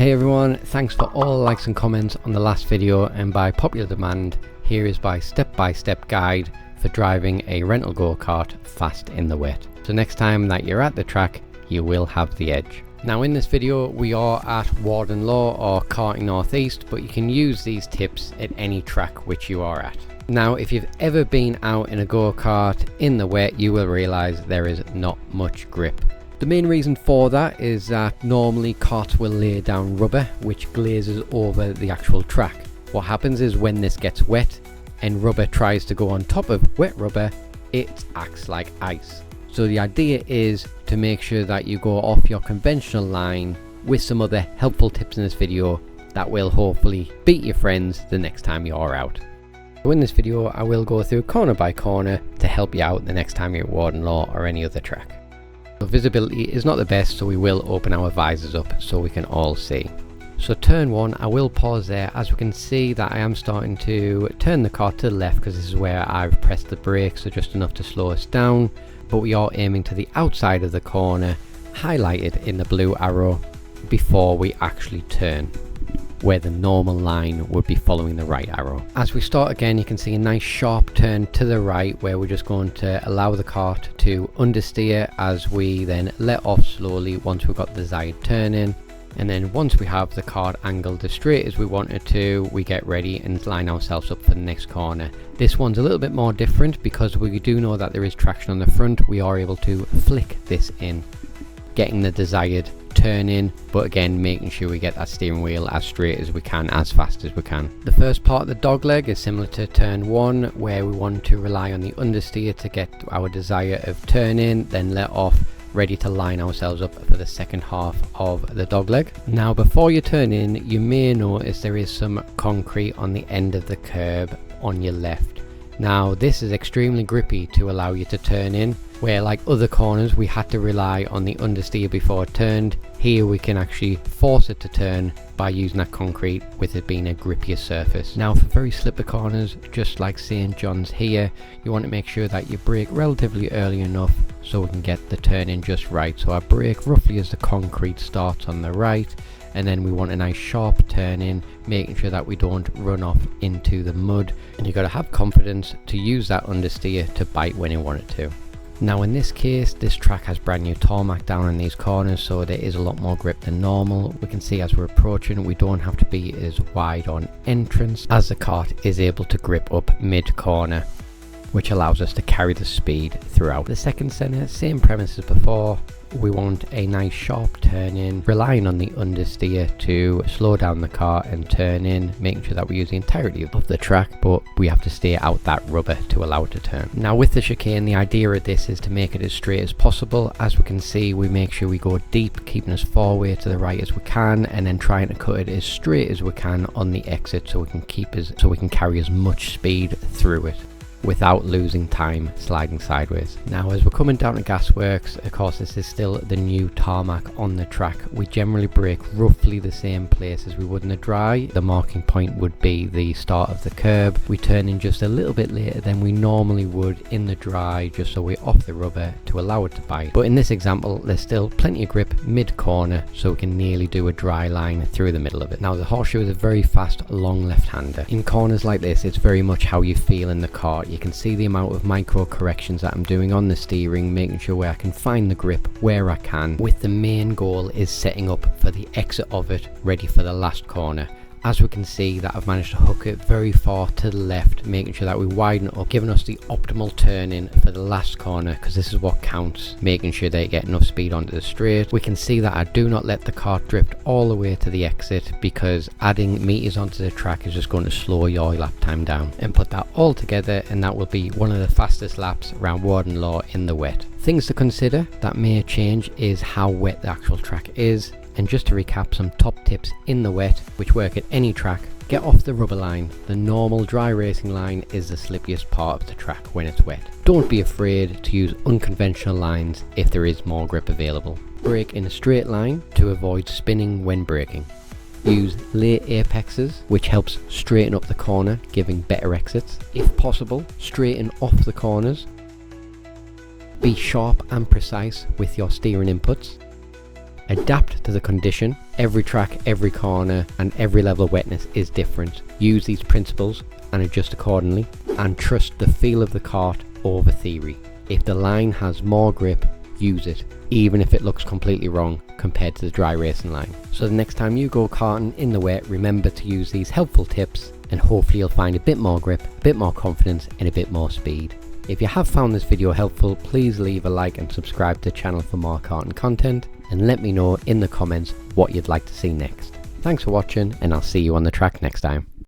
Hey everyone, thanks for all the likes and comments on the last video, and by popular demand, here is my step-by-step guide for driving a rental go-kart fast in the wet. So next time that you're at the track, you will have the edge. Now in this video we are at Warden Law or Karting Northeast, but you can use these tips at any track which you are at. Now if you've ever been out in a go-kart in the wet, you will realise there is not much grip. The main reason for that is that normally karts will lay down rubber which glazes over the actual track. What happens is when this gets wet and rubber tries to go on top of wet rubber, it acts like ice. So the idea is to make sure that you go off your conventional line with some other helpful tips in this video that will hopefully beat your friends the next time you're out. So in this video I will go through corner by corner to help you out the next time you're at Warden Law or any other track. So visibility is not the best, so we will open our visors up so we can all see. So turn 1, I will pause there. As we can see that I am starting to turn the car to the left because this is where I've pressed the brakes, so just enough to slow us down. But we are aiming to the outside of the corner, highlighted in the blue arrow, before we actually turn, where the normal line would be following the right arrow. As we start again, you can see a nice sharp turn to the right where we're just going to allow the kart to understeer as we then let off slowly once we've got the desired turn in. And then once we have the kart angled as straight as we want it to, we get ready and line ourselves up for the next corner. This one's a little bit more different because we do know that there is traction on the front. We are able to flick this in, getting the desired turn in, but again making sure we get that steering wheel as straight as we can, as fast as we can. The first part of the dogleg is similar to turn 1, where we want to rely on the understeer to get our desire of turn in, then let off, ready to line ourselves up for the second half of the dogleg. Now before you turn in, you may notice there is some concrete on the end of the curb on your left. Now this is extremely grippy to allow you to turn in, where like other corners we had to rely on the understeer before it turned. Here we can actually force it to turn by using that concrete, with it being a grippier surface. Now for very slippery corners, just like St. John's here, you want to make sure that you brake relatively early enough so we can get the turn in just right. So I brake roughly as the concrete starts on the right, and then we want a nice sharp turn in, making sure that we don't run off into the mud. And you've got to have confidence to use that understeer to bite when you want it to. Now in this case, this track has brand new tarmac down in these corners, so there is a lot more grip than normal. We can see as we're approaching, we don't have to be as wide on entrance, as the kart is able to grip up mid corner, which allows us to carry the speed throughout. The second centre, same premise as before. We want a nice sharp turn in, relying on the understeer to slow down the car and turn in, making sure that we use the entirety of the track, but we have to stay out that rubber to allow it to turn. Now with the chicane, the idea of this is to make it as straight as possible. As we can see, we make sure we go deep, keeping as far away to the right as we can, and then trying to cut it as straight as we can on the exit so we can carry as much speed through it without losing time sliding sideways. Now as we're coming down to Gasworks, of course this is still the new tarmac on the track. We generally brake roughly the same place as we would in the dry. The marking point would be the start of the curb. We turn in just a little bit later than we normally would in the dry, just so we're off the rubber to allow it to bite. But in this example there's still plenty of grip mid corner, so we can nearly do a dry line through the middle of it. Now the horseshoe is a very fast long left-hander. In corners like this, it's very much how you feel in the car. You can see the amount of micro corrections that I'm doing on the steering, making sure where I can find the grip where I can, with the main goal is setting up for the exit of it, ready for the last corner. As we can see that I've managed to hook it very far to the left, making sure that we widen it up, giving us the optimal turn in for the last corner, because this is what counts, making sure they get enough speed onto the straight. We can see that I do not let the kart drift all the way to the exit, because adding meters onto the track is just going to slow your lap time down. And put that all together and that will be one of the fastest laps around Warden Law in the wet. Things to consider that may change is how wet the actual track is. And just to recap some top tips in the wet, which work at any track: get off the rubber line. The normal dry racing line is the slippiest part of the track when it's wet. Don't be afraid to use unconventional lines if there is more grip available. Brake in a straight line to avoid spinning when braking. Use late apexes, which helps straighten up the corner, giving better exits. If possible, straighten off the corners. Be sharp and precise with your steering inputs. Adapt to the condition. Every track, every corner and every level of wetness is different. Use these principles and adjust accordingly, and trust the feel of the kart over theory. If the line has more grip, use it, even if it looks completely wrong compared to the dry racing line. So the next time you go karting in the wet, remember to use these helpful tips and hopefully you'll find a bit more grip, a bit more confidence and a bit more speed. If you have found this video helpful, please leave a like and subscribe to the channel for more karting content, and let me know in the comments what you'd like to see next. Thanks for watching, and I'll see you on the track next time.